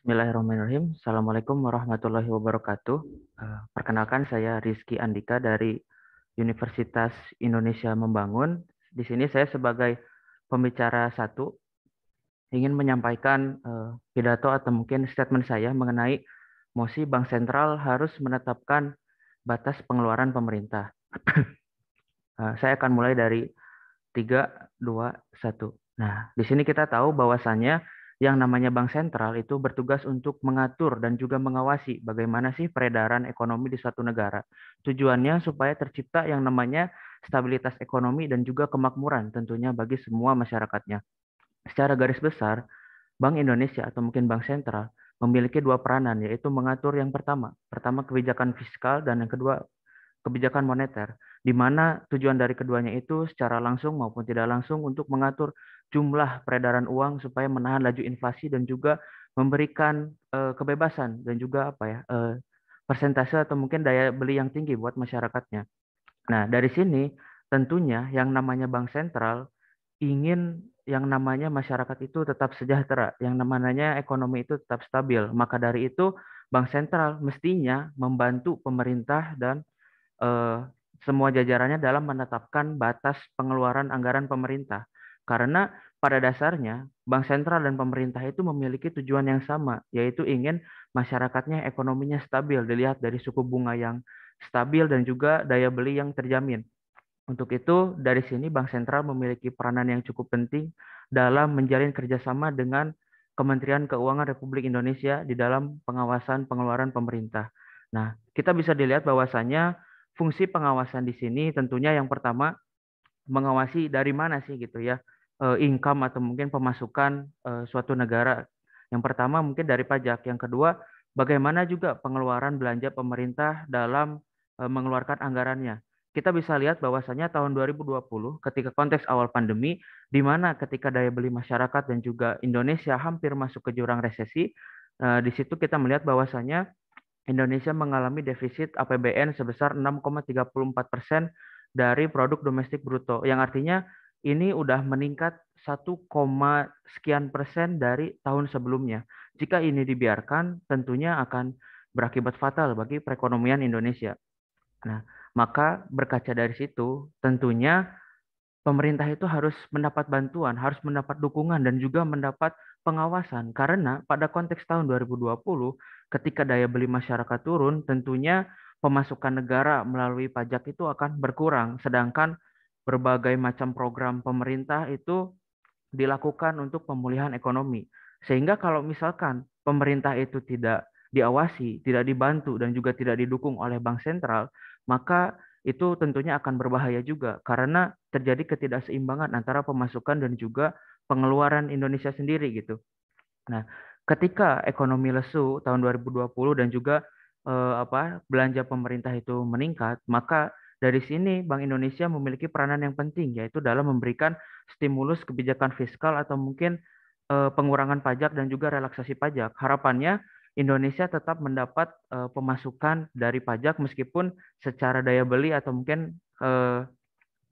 Bismillahirrahmanirrahim. Assalamualaikum warahmatullahi wabarakatuh. Perkenalkan saya Rizky Andika dari Universitas Indonesia Membangun. Di sini saya sebagai pembicara satu ingin menyampaikan pidato atau mungkin statement saya mengenai mosi Bank Sentral harus menetapkan batas pengeluaran pemerintah. Saya akan mulai dari 3, 2, 1. Nah, di sini kita tahu bahwasannya yang namanya bank sentral itu bertugas untuk mengatur dan juga mengawasi bagaimana sih peredaran ekonomi di suatu negara. Tujuannya supaya tercipta yang namanya stabilitas ekonomi dan juga kemakmuran tentunya bagi semua masyarakatnya. Secara garis besar, Bank Indonesia atau mungkin bank sentral memiliki dua peranan, yaitu mengatur yang pertama kebijakan fiskal dan yang kedua kebijakan moneter, di mana tujuan dari keduanya itu secara langsung maupun tidak langsung untuk mengatur jumlah peredaran uang supaya menahan laju inflasi dan juga memberikan kebebasan dan juga persentase atau mungkin daya beli yang tinggi buat masyarakatnya. Nah, dari sini tentunya yang namanya bank sentral ingin yang namanya masyarakat itu tetap sejahtera, yang namanya ekonomi itu tetap stabil. Maka dari itu, bank sentral mestinya membantu pemerintah dan eh, semua jajarannya dalam menetapkan batas pengeluaran anggaran pemerintah. Karena pada dasarnya bank sentral dan pemerintah itu memiliki tujuan yang sama, yaitu ingin masyarakatnya ekonominya stabil, dilihat dari suku bunga yang stabil dan juga daya beli yang terjamin. Untuk itu, dari sini Bank Sentral memiliki peranan yang cukup penting dalam menjalin kerjasama dengan Kementerian Keuangan Republik Indonesia di dalam pengawasan pengeluaran pemerintah. Nah, kita bisa dilihat bahwasannya fungsi pengawasan di sini tentunya yang pertama mengawasi dari mana sih gitu ya income atau mungkin pemasukan suatu negara. Yang pertama mungkin dari pajak, yang kedua bagaimana juga pengeluaran belanja pemerintah dalam mengeluarkan anggarannya. Kita bisa lihat bahwasanya tahun 2020 ketika konteks awal pandemi di mana ketika daya beli masyarakat dan juga Indonesia hampir masuk ke jurang resesi, di situ kita melihat bahwasanya Indonesia mengalami defisit APBN sebesar 6,34% dari produk domestik bruto, yang artinya ini udah meningkat 1, sekian persen dari tahun sebelumnya. Jika ini dibiarkan, tentunya akan berakibat fatal bagi perekonomian Indonesia. Nah, maka berkaca dari situ, tentunya pemerintah itu harus mendapat bantuan, harus mendapat dukungan dan juga mendapat pengawasan karena pada konteks tahun 2020 ketika daya beli masyarakat turun tentunya pemasukan negara melalui pajak itu akan berkurang sedangkan berbagai macam program pemerintah itu dilakukan untuk pemulihan ekonomi. Sehingga kalau misalkan pemerintah itu tidak diawasi, tidak dibantu, dan juga tidak didukung oleh bank sentral, maka itu tentunya akan berbahaya juga karena terjadi ketidakseimbangan antara pemasukan dan juga pengeluaran Indonesia sendiri gitu. Nah, ketika ekonomi lesu tahun 2020 dan juga belanja pemerintah itu meningkat, maka dari sini Bank Indonesia memiliki peranan yang penting yaitu dalam memberikan stimulus kebijakan fiskal atau mungkin pengurangan pajak dan juga relaksasi pajak. Harapannya Indonesia tetap mendapat pemasukan dari pajak meskipun secara daya beli atau mungkin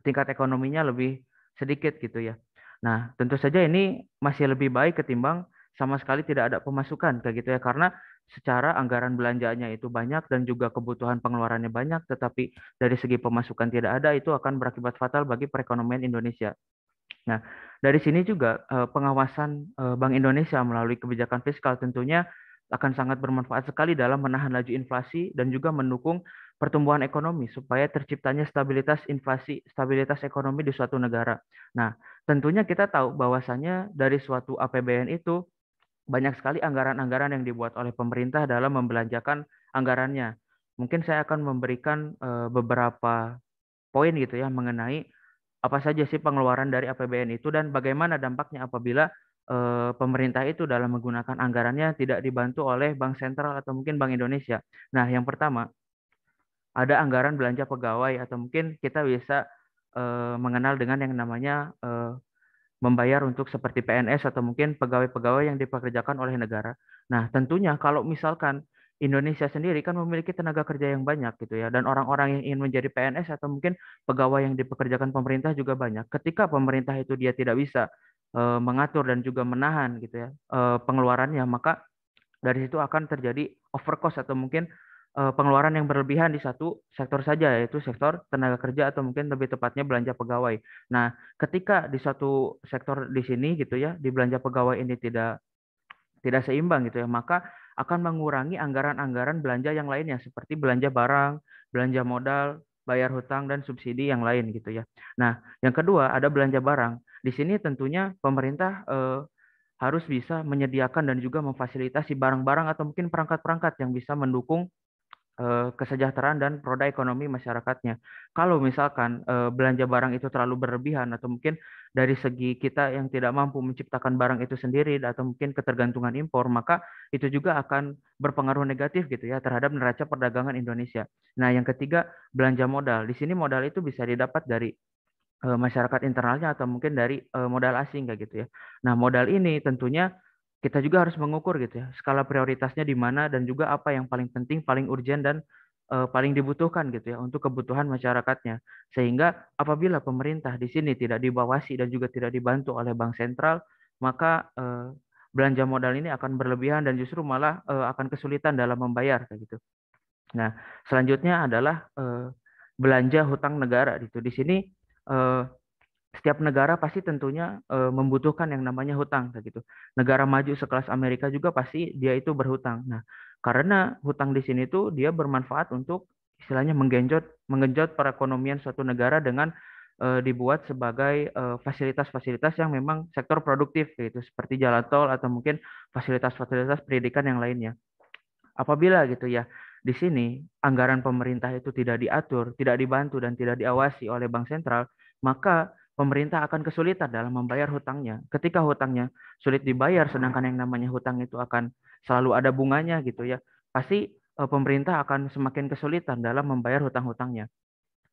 tingkat ekonominya lebih sedikit gitu ya. Nah, tentu saja ini masih lebih baik ketimbang sama sekali tidak ada pemasukan kayak gitu ya karena secara anggaran belanjanya itu banyak dan juga kebutuhan pengeluarannya banyak tetapi dari segi pemasukan tidak ada itu akan berakibat fatal bagi perekonomian Indonesia. Nah, dari sini juga pengawasan Bank Indonesia melalui kebijakan fiskal tentunya akan sangat bermanfaat sekali dalam menahan laju inflasi dan juga mendukung pertumbuhan ekonomi supaya terciptanya stabilitas inflasi, stabilitas ekonomi di suatu negara. Nah, tentunya kita tahu bahwasannya dari suatu APBN itu banyak sekali anggaran-anggaran yang dibuat oleh pemerintah dalam membelanjakan anggarannya. Mungkin saya akan memberikan beberapa poin gitu ya mengenai apa saja sih pengeluaran dari APBN itu dan bagaimana dampaknya apabila pemerintah itu dalam menggunakan anggarannya tidak dibantu oleh Bank Sentral atau mungkin Bank Indonesia. Nah, yang pertama ada anggaran belanja pegawai atau mungkin kita bisa mengenal dengan yang namanya membayar untuk seperti PNS atau mungkin pegawai-pegawai yang dipekerjakan oleh negara. Nah, tentunya kalau misalkan Indonesia sendiri kan memiliki tenaga kerja yang banyak gitu ya, dan orang-orang yang ingin menjadi PNS atau mungkin pegawai yang dipekerjakan pemerintah juga banyak. Ketika pemerintah itu dia tidak bisa mengatur dan juga menahan gitu ya pengeluarannya, maka dari situ akan terjadi overcost atau mungkin pengeluaran yang berlebihan di satu sektor saja, yaitu sektor tenaga kerja atau mungkin lebih tepatnya belanja pegawai. Nah, ketika di satu sektor di sini gitu ya, di belanja pegawai ini tidak seimbang gitu ya, maka akan mengurangi anggaran-anggaran belanja yang lainnya seperti belanja barang, belanja modal, bayar hutang dan subsidi yang lain gitu ya. Nah, yang kedua ada belanja barang. Di sini tentunya pemerintah harus bisa menyediakan dan juga memfasilitasi barang-barang atau mungkin perangkat-perangkat yang bisa mendukung kesejahteraan dan roda ekonomi masyarakatnya. Kalau misalkan belanja barang itu terlalu berlebihan atau mungkin dari segi kita yang tidak mampu menciptakan barang itu sendiri atau mungkin ketergantungan impor, maka itu juga akan berpengaruh negatif gitu ya terhadap neraca perdagangan Indonesia. Nah, yang ketiga belanja modal. Di sini modal itu bisa didapat dari masyarakat internalnya atau mungkin dari modal asing kayak gitu ya. Nah, modal ini tentunya kita juga harus mengukur gitu ya, skala prioritasnya di mana dan juga apa yang paling penting, paling urgent dan paling dibutuhkan gitu ya untuk kebutuhan masyarakatnya. Sehingga apabila pemerintah di sini tidak dibawasi dan juga tidak dibantu oleh bank sentral, maka belanja modal ini akan berlebihan dan justru malah akan kesulitan dalam membayar kayak gitu. Nah, selanjutnya adalah belanja hutang negara gitu. Di sini eh, setiap negara pasti tentunya membutuhkan yang namanya hutang kayak gitu. Negara maju sekelas Amerika juga pasti dia itu berhutang. Nah, karena hutang di sini tuh dia bermanfaat untuk istilahnya menggenjot perekonomian suatu negara dengan dibuat sebagai fasilitas-fasilitas yang memang sektor produktif gitu seperti jalan tol atau mungkin fasilitas-fasilitas pendidikan yang lainnya. Apabila gitu ya, di sini anggaran pemerintah itu tidak diatur, tidak dibantu dan tidak diawasi oleh bank sentral, maka pemerintah akan kesulitan dalam membayar hutangnya. Ketika hutangnya sulit dibayar, sedangkan yang namanya hutang itu akan selalu ada bunganya gitu ya, pasti pemerintah akan semakin kesulitan dalam membayar hutang-hutangnya.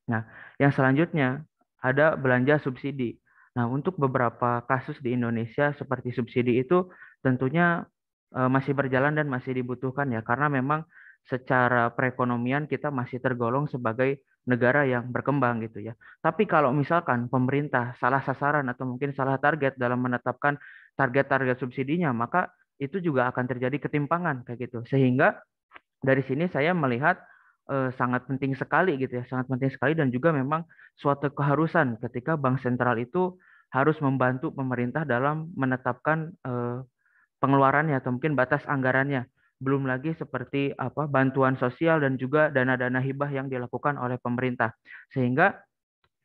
Nah, yang selanjutnya ada belanja subsidi. Nah, untuk beberapa kasus di Indonesia seperti subsidi itu tentunya masih berjalan dan masih dibutuhkan ya, karena memang secara perekonomian kita masih tergolong sebagai negara yang berkembang gitu ya. Tapi kalau misalkan pemerintah salah sasaran atau mungkin salah target dalam menetapkan target-target subsidinya, maka itu juga akan terjadi ketimpangan kayak gitu. Sehingga dari sini saya melihat sangat penting sekali gitu ya, sangat penting sekali dan juga memang suatu keharusan ketika bank sentral itu harus membantu pemerintah dalam menetapkan pengeluarannya atau mungkin batas anggarannya. Belum lagi seperti apa bantuan sosial dan juga dana-dana hibah yang dilakukan oleh pemerintah. Sehingga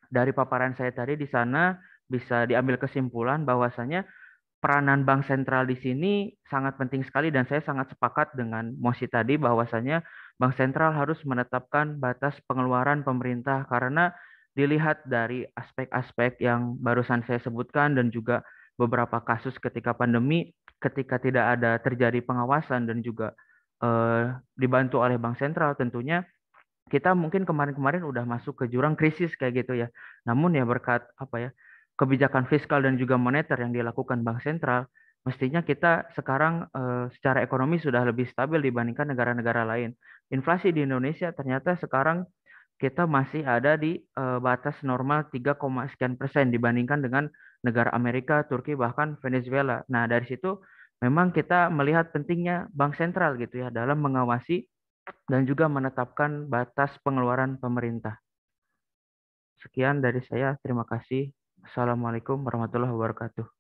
dari paparan saya tadi di sana bisa diambil kesimpulan bahwasanya peranan bank sentral di sini sangat penting sekali dan saya sangat sepakat dengan Mosi tadi bahwasanya bank sentral harus menetapkan batas pengeluaran pemerintah karena dilihat dari aspek-aspek yang barusan saya sebutkan dan juga beberapa kasus ketika pandemi, ketika tidak ada terjadi pengawasan dan juga dibantu oleh bank sentral, tentunya kita mungkin kemarin-kemarin udah masuk ke jurang krisis kayak gitu ya. Namun ya berkat apa ya kebijakan fiskal dan juga moneter yang dilakukan bank sentral, mestinya kita sekarang secara ekonomi sudah lebih stabil dibandingkan negara-negara lain. Inflasi di Indonesia ternyata sekarang kita masih ada di batas normal 3, sekian persen dibandingkan dengan negara Amerika, Turki bahkan Venezuela. Nah dari situ memang kita melihat pentingnya bank sentral gitu ya dalam mengawasi dan juga menetapkan batas pengeluaran pemerintah. Sekian dari saya. Terima kasih. Assalamualaikum warahmatullahi wabarakatuh.